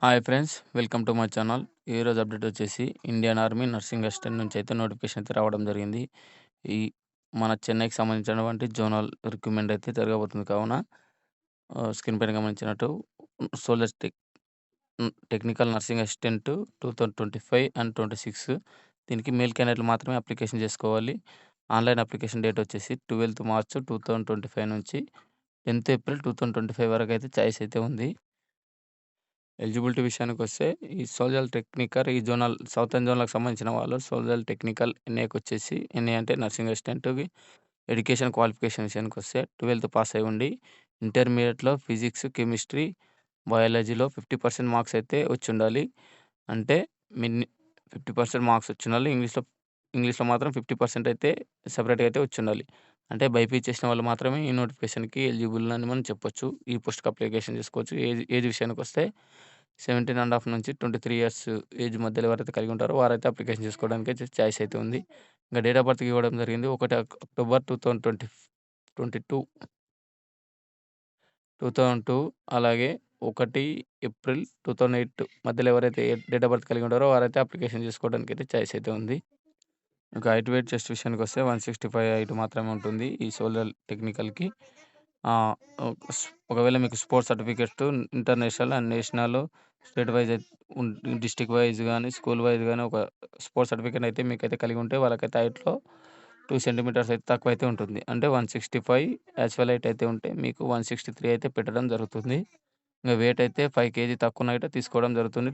Hi friends, welcome to my channel. ఈరోజు update వచ్చేసి Indian army nursing assistant నుంచి అయితే నోటిఫికేషన్ అయితే రావడం జరిగింది. ఈ మన చెన్నైకి సంబంధించినటువంటి జోనల్ రిక్రూట్మెంట్ అయితే జరగబోతుంది కావున స్క్రీన్ పైన గమనించినట్టు soldier technical nursing assistant 2025 and 26 దీనికి మేల్ క్యాండిడేట్లు మాత్రమే అప్లికేషన్ చేసుకోవాలి. ఆన్లైన్ అప్లికేషన్ డేట్ వచ్చేసి 12th మార్చ్ 2025 నుంచి 10th ఏప్రిల్ 2025 వరకు అయితే ఛాయిస్ అయితే ఉంది. ఎలిజిబిలిటీ విషయానికొస్తే ఈ సోల్జర్ టెక్నికల్ ఈ జోనల్ సౌతర్న్ జోన్‌లకు సంబంధించిన వాళ్ళు సోల్జర్ టెక్నికల్ ఎన్ఏకొచ్చేసి ఎన్ఏ అంటే నర్సింగ్ అసిస్టెంట్‌కి ఎడ్యుకేషన్ క్వాలిఫికేషన్ విషయానికొస్తే 12th పాస్ అయ్యి ఉండి, ఇంటర్మీడియేట్‌లో ఫిజిక్స్, కెమిస్ట్రీ, బయాలజీలో 50% మార్క్స్ అయితే వచ్చుండాలి. అంటే మిన్ని 50% మార్క్స్ వచ్చుండాలి. ఇంగ్లీష్‌లో మాత్రం 50% అయితే సెపరేట్‌గా అయితే వచ్చుండాలి. అంటే బైపీసీ చేసిన వాళ్ళు మాత్రమే ఈ నోటిఫికేషన్‌కి ఎలిజిబుల్ అని మనం చెప్పొచ్చు. ఈ పోస్ట్‌కి అప్లికేషన్ చేసుకోవచ్చు. ఏజ్ విషయానికొస్తే 17 ½ నుంచి 23 ఇయర్స్ ఏజ్ మధ్యలో ఎవరైతే కలిగి ఉంటారో వారైతే అప్లికేషన్ చేసుకోవడానికి ఛాయిస్ అయితే ఉంది. ఇంకా డేట్ ఆఫ్ బర్త్‌కి ఇవ్వడం జరిగింది. 1 అక్టోబర్ 2022 2002 అలాగే 1 ఏప్రిల్ 2008 మధ్యలో ఎవరైతే డేట్ ఆఫ్ బర్త్ కలిగి ఉంటారో వారైతే అప్లికేషన్ చేసుకోవడానికైతే ఛాయిస్ అయితే ఉంది. ఇంకా హైట్, వెయిట్, చెస్ట్ విషయానికొస్తే 165 హైట్ మాత్రమే ఉంటుంది ఈ సోల్జర్ టెక్నికల్‌కి. ఆహ్, ఒకవేళ మీకు sports certificate international and national, state wise ఉన్ డిస్ట్రిక్ట్ వైస్ గాని, స్కూల్ వైస్ గాని ఒక స్పోర్ట్స్ సర్టిఫికేట్ అయితే మీకైతే కలిగి ఉంటే వాళ్ళకైతే హైట్‌లో 2 సెంటీమీటర్స్ అయితే తక్కువైతే ఉంటుంది. అంటే 165 యాక్చువల్ హైట్ అయితే ఉంటే మీకు 163 అయితే పెట్టడం జరుగుతుంది. ఇంక వెయిట్ అయితే 5 కేజీ తక్కువున్నా గిట్ట తీసుకోవడం జరుగుతుంది.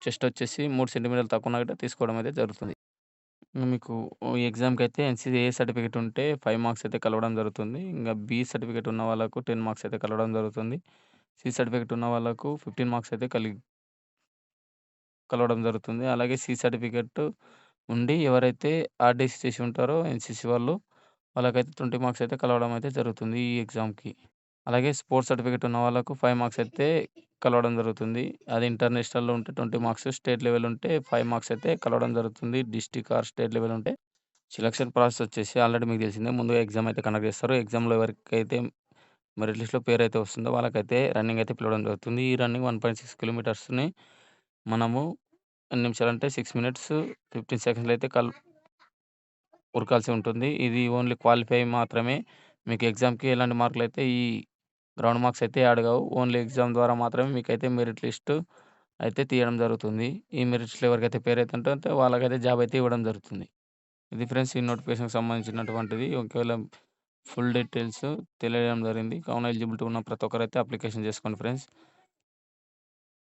చెస్ట్ వచ్చేసి 3 సెంటీమీటర్లు తక్కువున్నా గిట్ట తీసుకోవడం అయితే జరుగుతుంది. మీకు ఈ ఎగ్జామ్‌కైతే ఎన్‌సీసీ ఏ సర్టిఫికేట్ ఉంటే 5 మార్క్స్ అయితే కలవడం జరుగుతుంది. ఇంగా బి సర్టిఫికేట్ ఉన్న వాళ్ళకు 10 మార్క్స్ అయితే కలవడం జరుగుతుంది. సి సర్టిఫికేట్ ఉన్న వాళ్ళకు 15 మార్క్స్ అయితే కలవడం జరుగుతుంది. అలాగే సి సర్టిఫికేట్ ఉండి ఎవరైతే ఆర్‌డీసీ చేసి ఉంటారో ఎన్‌సీసీ వాళ్ళు వాళ్ళకైతే 20 మార్క్స్ అయితే కలవడం అయితే జరుగుతుంది ఈ ఎగ్జామ్‌కి. అలాగే స్పోర్ట్స్ సర్టిఫికేట్ ఉన్న వాళ్ళకు 5 మార్క్స్ అయితే కలవడం జరుగుతుంది. అది ఇంటర్నేషనల్‌లో ఉంటే 20 మార్క్స్, స్టేట్ లెవెల్ ఉంటే 5 మార్క్స్ అయితే కలవడం జరుగుతుంది. డిస్ట్రిక్ట్ ఆర్ స్టేట్ లెవెల్ ఉంటే సెలక్షన్ ప్రాసెస్ వచ్చేసి ఆల్రెడీ మీకు తెలిసిందే. ముందుగా ఎగ్జామ్ అయితే కండక్ట్ చేస్తారు. ఎగ్జామ్‌లో ఎవరికైతే మెరిట్ లిస్ట్‌లో పేరైతే వస్తుందో వాళ్ళకైతే రన్నింగ్ అయితే పిలవడం జరుగుతుంది. ఈ రన్నింగ్ 1.6 కిలోమీటర్స్‌ని మనము ఎన్ని నిమిషాలంటే 6 మినిట్స్ 15 సెకండ్స్‌లో అయితే ఉరకాల్సి ఉంటుంది. ఇది ఓన్లీ క్వాలిఫై మాత్రమే. మీకు ఎగ్జామ్‌కి ఎలాంటి మార్కులైతే ఈ గ్రౌండ్ మార్క్స్ అయితే యాడ్ కావు. ఓన్లీ ఎగ్జామ్ ద్వారా మాత్రమే మీకైతే మెరిట్ లిస్ట్ అయితే తీయడం జరుగుతుంది. ఈ మెరిట్ లిస్ట్‌లో ఎవరికైతే పేరైతే ఉంటుందో వాళ్ళకైతే జాబ్ అయితే ఇవ్వడం జరుగుతుంది. ఇది ఫ్రెండ్స్ ఈ నోటిఫికేషన్‌కి సంబంధించినటువంటిది. ఒకవేళ ఫుల్ డీటెయిల్స్ తెలియడం జరిగింది. కావున ఎలిజిబిలిటీ ఉన్న ప్రతి ఒక్కరైతే అప్లికేషన్ చేసుకోండి ఫ్రెండ్స్.